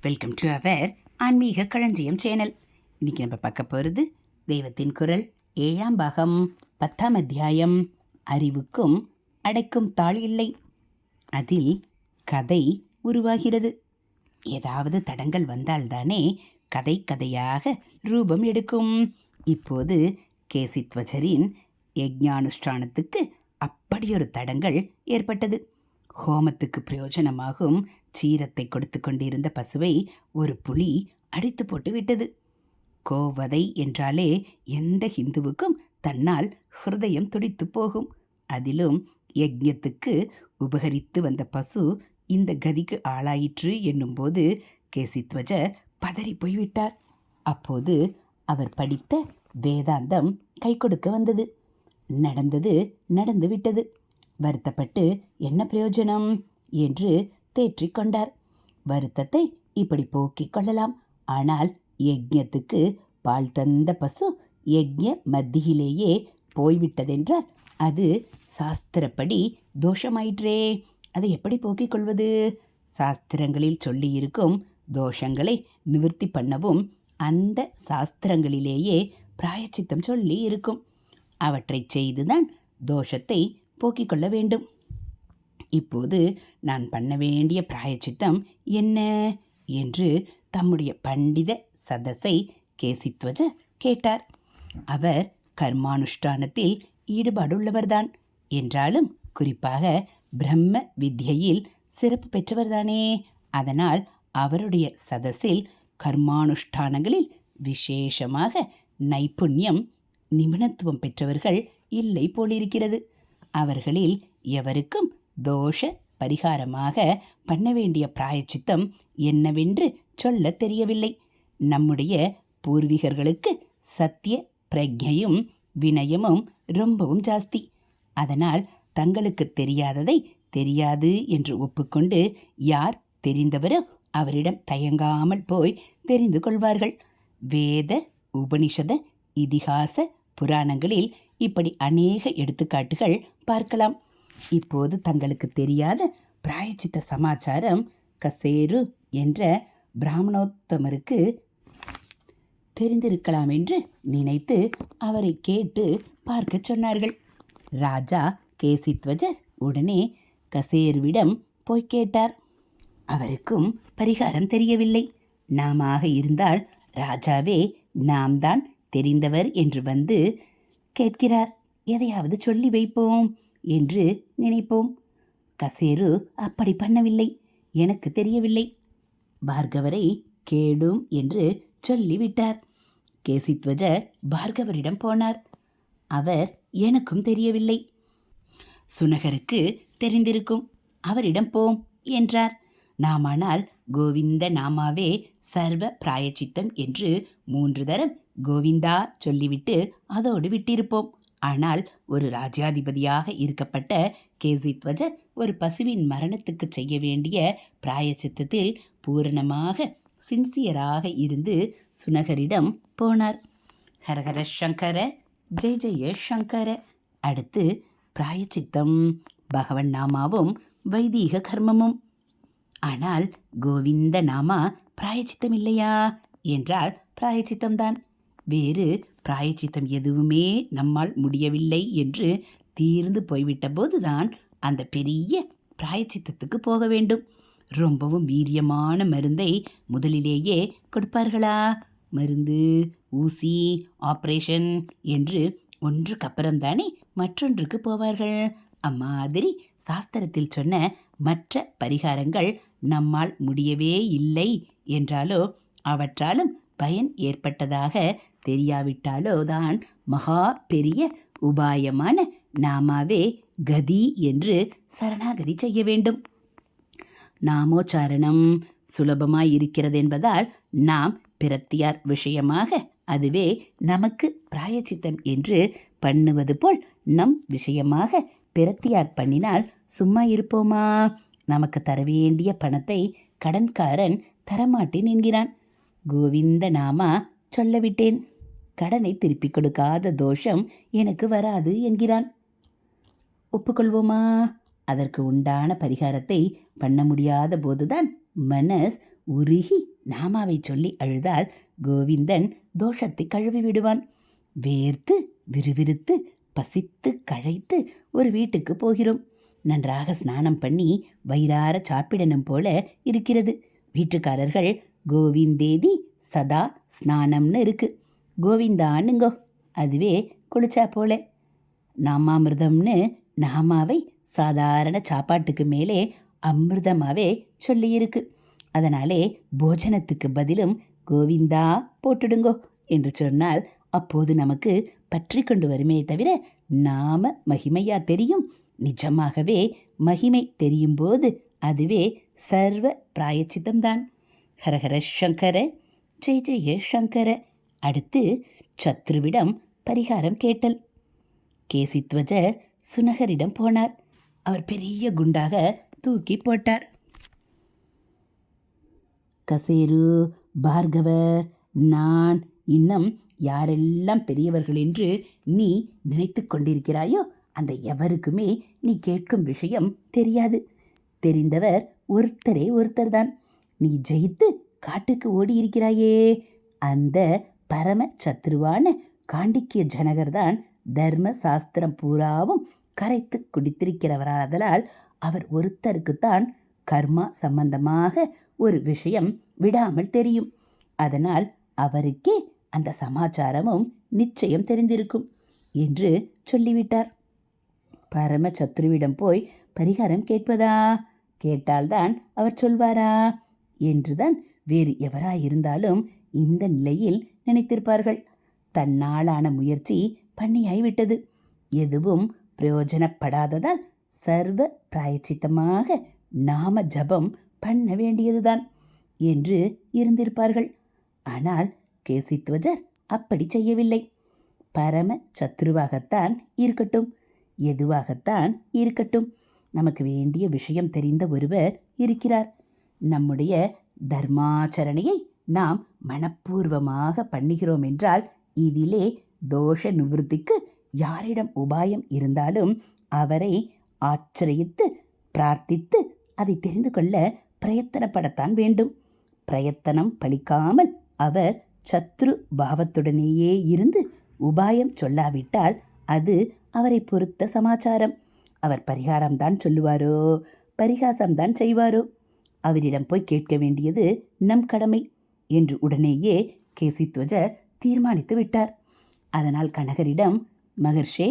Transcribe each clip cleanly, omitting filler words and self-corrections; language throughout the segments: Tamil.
வெல்கம் டு அவர் ஆன்மீக களஞ்சியம் சேனல். இன்னைக்கு நம்ம பார்க்க போகிறது தெய்வத்தின் குரல் 7ஆம் பாகம் 10ஆம் அத்தியாயம் அறிவுக்கும் அடைக்கும் தாள் இல்லை. அதில் கதை உருவாகிறது. ஏதாவது தடங்கள் வந்தால்தானே கதை கதையாக ரூபம் எடுக்கும். இப்போது கேசித்வஜரின் யஜ்ஞானுஷ்டானத்துக்கு அப்படியொரு தடங்கள் ஏற்பட்டது. ஹோமத்துக்கு பிரயோஜனமாகும் சீரத்தை கொடுத்து கொண்டிருந்த பசுவை ஒரு புலி அடித்து போட்டு விட்டது. கோவதை என்றாலே எந்த ஹிந்துவுக்கும் தன்னால் ஹிருதயம் துடித்து போகும். அதிலும் யஜ்ஞத்துக்கு உபகரித்து வந்த பசு இந்த கதிக்கு ஆளாயிற்று என்னும்போது கேசித்வஜர் பதறி போய்விட்டார். அப்போது அவர் படித்த வேதாந்தம் கை கொடுக்க வந்தது. நடந்தது நடந்து விட்டது. வருத்தப்பட்டு என்ன பிரயோஜனம் என்று தேற்றிக்கொண்டார். வருத்தத்தை இப்படி போக்கிக் கொள்ளலாம். ஆனால் யஜ்ஞத்துக்கு பால் தந்த பசு யஜ்ஞ மத்தியிலேயே போய்விட்டதென்றால் அது சாஸ்திரப்படி தோஷமாயிற்றே. அதை எப்படி போக்கிக் கொள்வது? சாஸ்திரங்களில் சொல்லியிருக்கும் தோஷங்களை நிவர்த்தி பண்ணவும் அந்த சாஸ்திரங்களிலேயே பிராயச்சித்தம் சொல்லி இருக்கும். அவற்றை செய்துதான் தோஷத்தை போக்கிக் கொள்ள வேண்டும். இப்போது நான் பண்ண வேண்டிய பிராயச்சித்தம் என்ன என்று தம்முடைய பண்டித சதஸை கேசித்வஜர் கேட்டார். அவர் கர்மானுஷ்டானத்தில் ஈடுபாடுள்ளவர்தான். என்றாலும் குறிப்பாக பிரம்ம வித்யையில் சிறப்பு பெற்றவர்தானே. அதனால் அவருடைய சதஸில் கர்மானுஷ்டானங்களில் விசேஷமாக நைப்புண்ணியம் நிபுணத்துவம் பெற்றவர்கள் இல்லை போலிருக்கிறது. அவர்களில் எவருக்கும் தோஷ பரிகாரமாக பண்ண வேண்டிய பிராயச்சித்தம் என்னவென்று சொல்ல தெரியவில்லை. நம்முடைய பூர்வீகர்களுக்கு சத்திய பிரஜையும் வினயமும் ரொம்பவும் ஜாஸ்தி. அதனால் தங்களுக்கு தெரியாததை தெரியாது என்று ஒப்புக்கொண்டு யார் தெரிந்தவரோ அவரிடம் தயங்காமல் போய் தெரிந்து கொள்வார்கள். வேத உபனிஷத இதிகாச புராணங்களில் இப்படி அநேக எடுத்துக்காட்டுகள் பார்க்கலாம். இப்போது தங்களுக்கு தெரியாத பிராயச்சித்த சமாச்சாரம் கசேரு என்ற பிராமணோத்தமருக்கு தெரிந்திருக்கலாம் என்று நினைத்து அவரை கேட்டு பார்க்க சொன்னார்கள். ராஜா கேசித்வஜர் உடனே கசேருவிடம் போய் கேட்டார். அவருக்கும் பரிகாரம் தெரியவில்லை. நாமாக இருந்தால் ராஜாவே நாம் தான் தெரிந்தவர் என்று வந்து கேட்கிறார். எதையாவது சொல்லி வைப்போம் என்று நினைப்போம். கசேரு அப்படி பண்ணவில்லை. எனக்கு தெரியவில்லை, பார்கவரை கேடும் என்று சொல்லிவிட்டார். கேசித்வஜர் பார்கவரிடம் போனார். அவர் எனக்கும் தெரியவில்லை, சுனகருக்கு தெரிந்திருக்கும், அவரிடம் போம் என்றார். நாமானால் கோவிந்த நாமாவே சர்வ பிராயச்சித்தம் என்று 3 தரம் கோவிந்தா சொல்லிவிட்டு அதோடு விட்டிருப்போம். ஆனால் ஒரு ராஜாதிபதியாக இருக்கப்பட்ட கேசித்வஜர் ஒரு பசுவின் மரணத்துக்கு செய்ய வேண்டிய பிராயச்சித்தத்தில் பூரணமாக சின்சியராக இருந்து சுனகரிடம் போனார். ஹரஹர சங்கர ஜெய ஜெய சங்கர. அடுத்து பிராயச்சித்தம் பகவன் நாமாவும் வைதீக கர்மமும். ஆனால் கோவிந்த நாமா பிராயச்சித்தம் இல்லையா என்றால் பிராயச்சித்தம்தான். வேறு பிராயச்சித்தம் எதுவுமே நம்மால் முடியவில்லை என்று தீர்ந்து போய்விட்ட போதுதான் அந்த பெரிய பிராயச்சித்தத்துக்கு போக வேண்டும். ரொம்பவும் வீரியமான மருந்தை முதலிலேயே கொடுப்பார்களா? மருந்து, ஊசி, ஆப்ரேஷன் என்று ஒன்றுக்கு அப்புறம்தானே மற்றொன்றுக்கு போவார்கள். அம்மாதிரி சாஸ்திரத்தில் சொன்ன மற்ற பரிகாரங்கள் நம்மால் முடியவே இல்லை என்றாலோ அவற்றாலும் பயன் ஏற்பட்டதாக தெரியாவிட்டாலோ தான் மகா பெரிய உபாயமான நாமாவே கதி என்று சரணாகதி செய்ய வேண்டும். நாமோச்சாரணம் சுலபமாய் இருக்கிறது என்பதால் நாம் பிரத்தியார் விஷயமாக அதுவே நமக்கு பிராயச்சித்தம் என்று பண்ணுவது போல் நம் விஷயமாக பிரத்தியார் பண்ணினால் சும்மா இருப்போமா? நமக்கு தர வேண்டிய பணத்தை கடன்காரன் தரமாட்டேன் என்கிறான். கோவிந்த நாமா சொல்லவிட்டேன், கடனை திருப்பிக் கொடுக்காத தோஷம் எனக்கு வராது என்கிறான். ஒப்புக்கொள்வோமா? அதற்கு உண்டான பரிகாரத்தை பண்ண முடியாத போதுதான் மனஸ் உருகி நாமாவை சொல்லி அழுதால் கோவிந்தன் தோஷத்தை கழுவி விடுவான். வேர்த்து விறுவிறுத்து பசித்து கழைத்து ஒரு வீட்டுக்கு போகிறோம். நன்றாக ஸ்நானம் பண்ணி வயிறார சாப்பிடணும் போல இருக்கிறது. வீட்டுக்காரர்கள் கோவிந்தேதி சதா ஸ்நானம்னு இருக்கு, கோவிந்தானுங்கோ, அதுவே குளிச்சா போல. நாமாமிர்தம்னு நாமாவை சாதாரண சாப்பாட்டுக்கு மேலே அமிர்தமாகவே சொல்லியிருக்கு. அதனாலே போஜனத்துக்கு பதிலும் கோவிந்தா போட்டுடுங்கோ என்று சொன்னால் அப்போது நமக்கு பற்றி கொண்டு வருமே தவிர நாம மகிமையா தெரியும். நிஜமாகவே மகிமை தெரியும் போது அதுவே சர்வ பிராயச்சித்தம்தான். ஹரஹர சங்கர, ஜெய ஜெய சங்கர. அடுத்து சத்ருவிடம் பரிகாரம் கேட்டல். கேசித்வஜர் சுனகரிடம் போனார். அவர் பெரிய குண்டாக தூக்கி போட்டார். கசேரு, பார்கவர், நான், இன்னும் யாரெல்லாம் பெரியவர்கள் என்று நீ நினைத்து கொண்டிருக்கிறாயோ அந்த எவருக்குமே நீ கேட்கும் விஷயம் தெரியாது. தெரிந்தவர் ஒருத்தரே ஒருத்தர்தான். நீ ஜெயித்து காட்டுக்கு ஓடி இருக்கிறாயே, அந்த பரம சத்ருவான காண்டிக்கிய ஜனகர்தான் தர்ம சாஸ்திரம் பூராவும் கரைத்து குடித்திருக்கிறவராதலால் அவர் ஒருத்தருக்குத்தான் கர்மா சம்பந்தமாக ஒரு விஷயம் விடாமல் தெரியும். அதனால் அவருக்கே அந்த சமாச்சாரமும் நிச்சயம் தெரிந்திருக்கும் என்று சொல்லிவிட்டார். பரம சத்ருவிடம் போய் பரிகாரம் கேட்பதா? கேட்டால்தான் அவர் சொல்வாரா என்றுதான் வேறு எவராயிருந்தாலும் இந்த நிலையில் நினைத்திருப்பார்கள். தன்னாலான முயற்சி பண்ணியாய்விட்டது. எதுவும் பிரயோஜனப்படாததால் சர்வ பிராயச்சித்தமாக நாம ஜபம் பண்ண வேண்டியதுதான் என்று இருந்திருப்பார்கள். ஆனால் கேசித்வஜர் அப்படி செய்யவில்லை. பரம சத்ருவாகத்தான் இருக்கட்டும், எதுவாகத்தான் இருக்கட்டும், நமக்கு வேண்டிய விஷயம் தெரிந்த ஒருவர் இருக்கிறார். நம்முடைய தர்மாச்சரணையை நாம் மனப்பூர்வமாக பண்ணுகிறோம் என்றால் இதிலே தோஷ நிவர்த்திக்கு யாரிடம் உபாயம் இருந்தாலும் அவரை ஆச்சரித்து பிரார்த்தித்து அதை தெரிந்து கொள்ள பிரயத்தனப்படத்தான் வேண்டும். பிரயத்தனம் பலிக்காமல் அவர் சத்ரு பாவத்துடனேயே இருந்து உபாயம் சொல்லாவிட்டால் அது அவரை பொறுத்த சமாச்சாரம். அவர் பரிகாரம்தான் சொல்லுவாரோ, பரிகாசம்தான் செய்வாரோ. அவரிடம் போய் கேட்க வேண்டியது நம் கடமை என்று உடனேயே கேசித்வஜர் தீர்மானித்து விட்டார். அதனால் கனகரிடம், மகர்ஷே,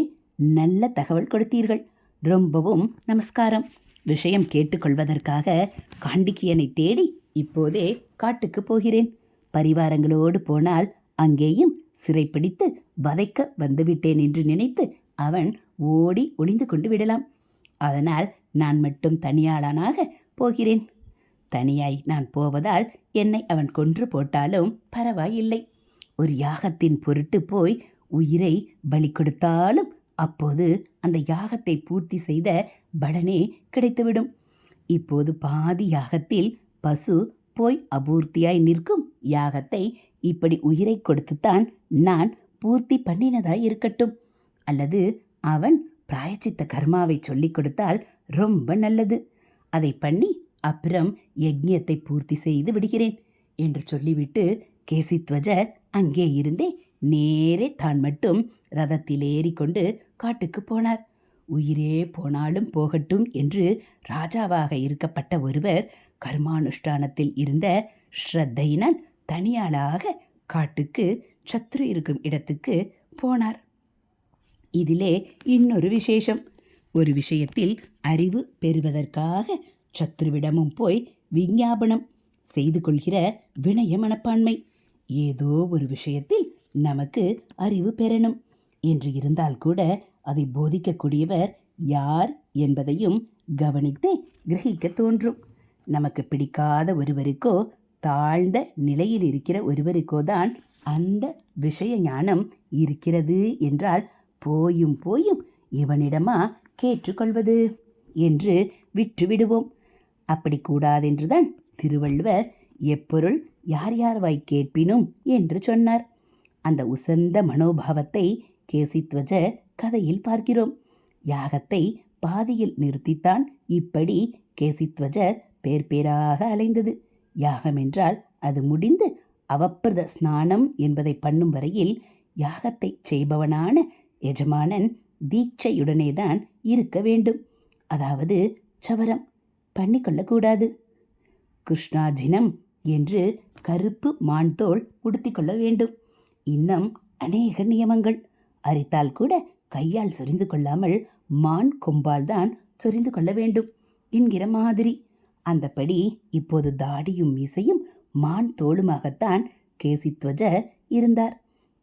நல்ல தகவல் கொடுத்தீர்கள், ரொம்பவும் நமஸ்காரம். விஷயம் கேட்டுக்கொள்வதற்காக காண்டிக்கியனை தேடி இப்போதே காட்டுக்கு போகிறேன். பரிவாரங்களோடு போனால் அங்கேயும் சிறைப்பிடித்து வதைக்க வந்துவிட்டேன் என்று நினைத்து அவன் ஓடி ஒளிந்து கொண்டு விடலாம். அதனால் நான் மட்டும் தனியாளானாக போகிறேன். தனியாய் நான் போவதால் என்னை அவன் கொன்று போட்டாலும் பரவாயில்லை. ஒரு யாகத்தின் பொருட்டு போய் உயிரை பலி கொடுத்தாலும் அப்போது அந்த யாகத்தை பூர்த்தி செய்த பலனே கிடைத்துவிடும். இப்போது பாதி யாகத்தில் பசு போய் அபூர்த்தியாய் நிற்கும் யாகத்தை இப்படி உயிரை கொடுத்துத்தான் நான் பூர்த்தி பண்ணினதாய் இருக்கட்டும். அல்லது அவன் பிராயச்சித்த கர்மாவை சொல்லிக் கொடுத்தால் ரொம்ப நல்லது. அதை பண்ணி அப்புறம் யஜ்ஞத்தை பூர்த்தி செய்து விடுகிறேன் என்று சொல்லிவிட்டு கேசித்வஜர் அங்கே இருந்தே நேரே தான் மட்டும் ரதத்தில் ஏறிக்கொண்டு காட்டுக்கு போனார். உயிரே போனாலும் போகட்டும் என்று ராஜாவாக இருக்கப்பட்ட ஒருவர் கர்மானுஷ்டானத்தில் இருந்த ஸ்ரத்தையினால் தனியாளாக காட்டுக்கு சத்ரு இருக்கும் இடத்துக்கு போனார். இதிலே இன்னொரு விசேஷம். ஒரு விஷயத்தில் அறிவு பெறுவதற்காக சத்ருவிடமும் போய் விஞ்ஞாபனம் செய்து கொள்கிற வினய மனப்பான்மை. ஏதோ ஒரு விஷயத்தில் நமக்கு அறிவு பெறணும் என்று இருந்தால் கூட அதை போதிக்கக்கூடியவர் யார் என்பதையும் கவனித்து கிரகிக்க தோன்றும். நமக்கு பிடிக்காத ஒருவருக்கோ தாழ்ந்த நிலையில் இருக்கிற ஒருவருக்கோ தான் அந்த விஷய ஞானம் இருக்கிறது என்றால் போயும் போயும் இவனிடமா கேட்டுக்கொள்வது என்று விட்டுவிடுவோம். அப்படி கூடாதென்றுதான் திருவள்ளுவர் எப்பொருள் யார் யார் வாய் கேட்பினும் என்று சொன்னார். அந்த உசந்த மனோபாவத்தை கேசித்வஜர் கதையில் பார்க்கிறோம். யாகத்தை பாதியில் நிறுத்தித்தான் இப்படி கேசித்வஜர் பேர் பேராக அலைந்தது. யாகம் என்றால் அது முடிந்து அவப்பிரத ஸ்நானம் என்பதை பண்ணும் வரையில் யாகத்தை செய்பவனான எஜமானன் தீட்சையுடனே தான் இருக்க வேண்டும். அதாவது சவரம் பண்ணிக்கொள்ளக்கூடாது. கிருஷ்ணாஜினம் என்று கருப்பு மான்தோல் உடுத்திக்கொள்ள வேண்டும். இன்னும் அநேக நியமங்கள். அரித்தால் கூட கையால் சொரிந்து கொள்ளாமல் மான் கொம்பால் தான் சொரிந்து கொள்ள வேண்டும் என்கிற மாதிரி. அந்தபடி இப்போது தாடியும் மீசையும் மான் தோளுமாகத்தான் கேசித்வஜ இருந்தார்.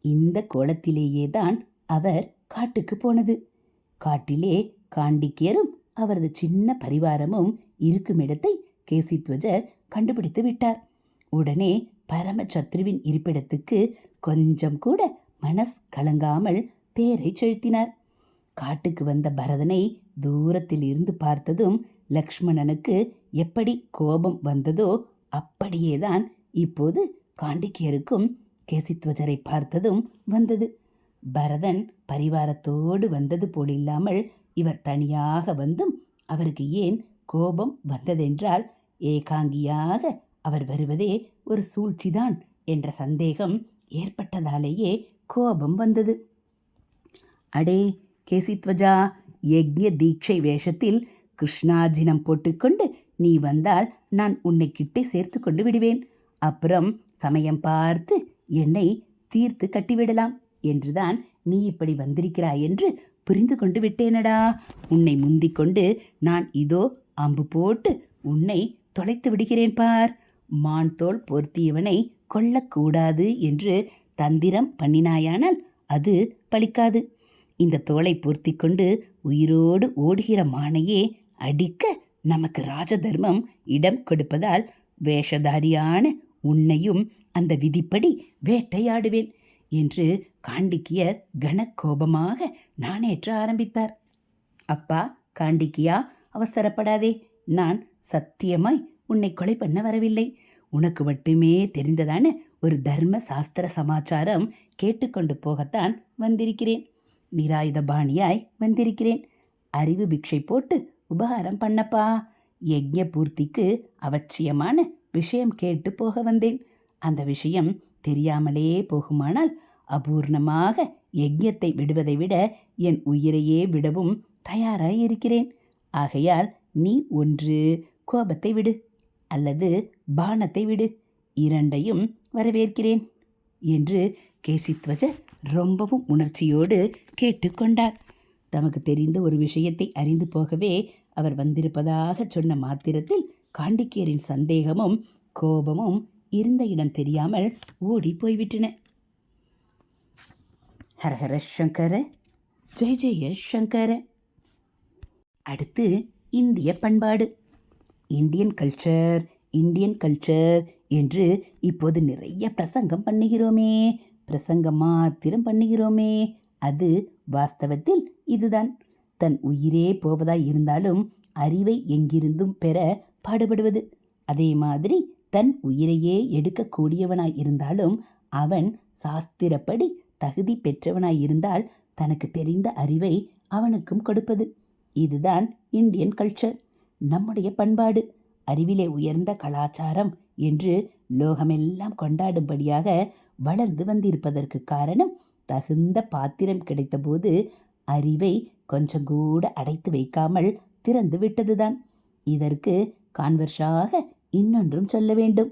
இந்த கோலத்திலேயே தான் அவர் காட்டுக்கு போனது. காட்டிலே காண்டிக்கியரும் அவரது சின்ன பரிவாரமும் இருக்கும் இடத்தை கேசித்வஜர் கண்டுபிடித்து விட்டார். உடனே பரமசத்ருவின் இருப்பிடத்துக்கு கொஞ்சம் கூட மனஸ் கலங்காமல் தேரை செலுத்தினார். காட்டுக்கு வந்த பரதனை தூரத்தில் இருந்து பார்த்ததும் லக்ஷ்மணனுக்கு எப்படி கோபம் வந்ததோ அப்படியேதான் இப்போது காண்டிக்கியருக்கும் கேசித்வஜரை பார்த்ததும் வந்தது. பரதன் பரிவாரத்தோடு வந்தது போலில்லாமல் இவர் தனியாக வந்தும் அவருக்கு ஏன் கோபம் வந்ததென்றால், ஏகாங்கியாக அவர் வருவதே ஒரு சூழ்ச்சிதான் என்ற சந்தேகம் ஏற்பட்டதாலேயே கோபம் வந்தது. அடே கேசித்வஜா, யக்ஞ தீட்சை வேஷத்தில் கிருஷ்ணாஜினம் போட்டுக்கொண்டு நீ வந்தால் நான் உன்னை கிட்டே சேர்த்து கொண்டு விடுவேன். அப்புறம் சமயம் பார்த்து என்னை தீர்த்து கட்டிவிடலாம் என்றுதான் நீ இப்படி வந்திருக்கிறாய் என்று புரிந்து கொண்டு விட்டேனடா. உன்னை முந்திக் கொண்டு நான் இதோ அம்பு போட்டு உன்னை தொலைத்து விடுகிறேன் பார். மான் தோல் பொருத்தியவனை கொல்லக்கூடாது என்று தந்திரம் பண்ணினாயானால் அது பலிக்காது. இந்த தோலை பொருத்தி கொண்டு உயிரோடு ஓடுகிற மானையே அடிக்க நமக்கு ராஜதர்மம் இடம் கொடுப்பதால் வேஷதாரியான உன்னையும் அந்த விதிப்படி வேட்டையாடுவேன் என்று காண்டிக்கியர் கனக்கோபமாக நாணேற்ற ஆரம்பித்தார். அப்பா காண்டிக்கியா, அவசரப்படாதே. நான் சத்தியமாய் உன்னை கொலை பண்ண வரவில்லை. உனக்கு மட்டுமே தெரிந்ததான ஒரு தர்ம சாஸ்திர சமாச்சாரம் கேட்டுக்கொண்டு போகத்தான் வந்திருக்கிறேன். நிராயுத பாணியாய் வந்திருக்கிறேன். அறிவு பிக்ஷை போட்டு உபகாரம் பண்ணப்பா. யஜ்ஞ பூர்த்திக்கு அவசியமான விஷயம் கேட்டு போக வந்தேன். அந்த விஷயம் தெரியாமலே போகுமானால் அபூர்ணமாக யஜ்ஞத்தை விடுவதை விட என் உயிரையே விடவும் தயாராய் இருக்கிறேன். ஆகையால் நீ ஒன்று கோபத்தை விடு அல்லது பானத்தை விடு, இரண்டையும் வரவேற்கிறேன் என்று கேசித்வஜர் ரொம்பவும் உணர்ச்சியோடு கேட்டுக்கொண்டார். தமக்கு தெரிந்த ஒரு விஷயத்தை அறிந்து போகவே அவர் வந்திருப்பதாக சொன்ன மாத்திரத்தில் காண்டிக்கியரின் சந்தேகமும் கோபமும் இருந்த இடம் தெரியாமல் ஓடி போய்விட்டன. ஹரஹர சங்கர, ஜெய ஜெய சங்கர. அடுத்து இந்திய பண்பாடு. இந்தியன் கல்ச்சர் என்று இப்போது நிறைய பிரசங்கம் பண்ணுகிறோமே, பிரசங்கம் மாத்திரம் பண்ணுகிறோமே. அது வாஸ்தவத்தில் இதுதான். தன் உயிரே போவதாய் இருந்தாலும் அறிவை எங்கிருந்தும் பெற பாடுபடுவது. அதே மாதிரி தன் உயிரையே எடுக்கக்கூடியவனாய் இருந்தாலும் அவன் சாஸ்திரப்படி தகுதி பெற்றவனாய் இருந்தால் தனக்கு தெரிந்த அறிவை அவனுக்கும் கொடுப்பது. இதுதான் இந்தியன் கல்ச்சர், நம்முடைய பண்பாடு. அறிவிலே உயர்ந்த கலாச்சாரம் என்று லோகமெல்லாம் கொண்டாடும்படியாக வளர்ந்து வந்திருப்பதற்கு காரணம், தகுந்த பாத்திரம் கிடைத்தபோது அறிவை கொஞ்சம் கூட அடைத்து வைக்காமல் திறந்து விட்டதுதான். இதற்கு கான்வர்ஷாக இன்னொன்றும் சொல்ல வேண்டும்.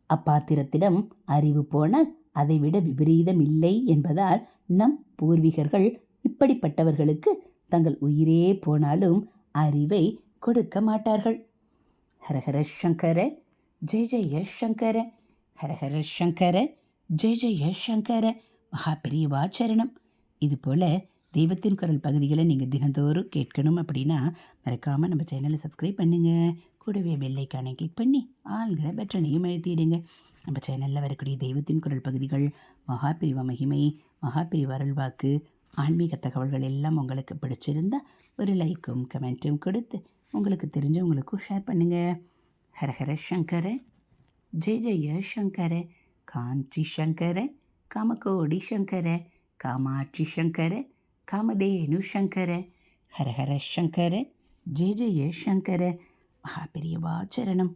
அப்பாத்திரத்திடம் அறிவு போனால் அதைவிட விபரீதம் இல்லை என்பதால் நம் பூர்வீகர்கள் இப்படிப்பட்டவர்களுக்கு தங்கள் உயிரே போனாலும் அறிவை கொடுக்க மாட்டார்கள். ஹரஹர சங்கர, ஜெய ஜெய சங்கர. ஹரஹர சங்கர, ஜெய ஜெய சங்கர. மகா பெரியவா சரணம். இதுபோல் தெய்வத்தின் குரல் பகுதிகளை நீங்கள் தினந்தோறும் கேட்கணும் அப்படின்னா மறக்காமல் நம்ம சேனலை சப்ஸ்கிரைப் பண்ணுங்கள். கூடவே பெல்லைக்கானை கிளிக் பண்ணி ஆள்கிற பட்டனையும் அழுத்திடுங்க. நம்ம சேனலில் வரக்கூடிய தெய்வத்தின் குரல் பகுதிகள், மகாபிரிவா மகிமை, மகாபிரிவா அருள்வாக்கு, ஆன்மீக தகவல்கள் எல்லாம் உங்களுக்கு பிடிச்சிருந்தால் ஒரு லைக்கும் கமெண்ட்டும் கொடுத்து உங்களுக்கு தெரிஞ்சவங்களுக்கும் ஷேர் பண்ணுங்கள். ஹரஹர சங்கர, ஜெய ஜெய சங்கர. காஞ்சி சங்கர, காமகோடி சங்கர, காமாட்சி சங்கர, காமதேனு சங்கர. ஹரஹர சங்கர, ஜெய ஜெய சங்கர. மகாபெரியவா சரணம்.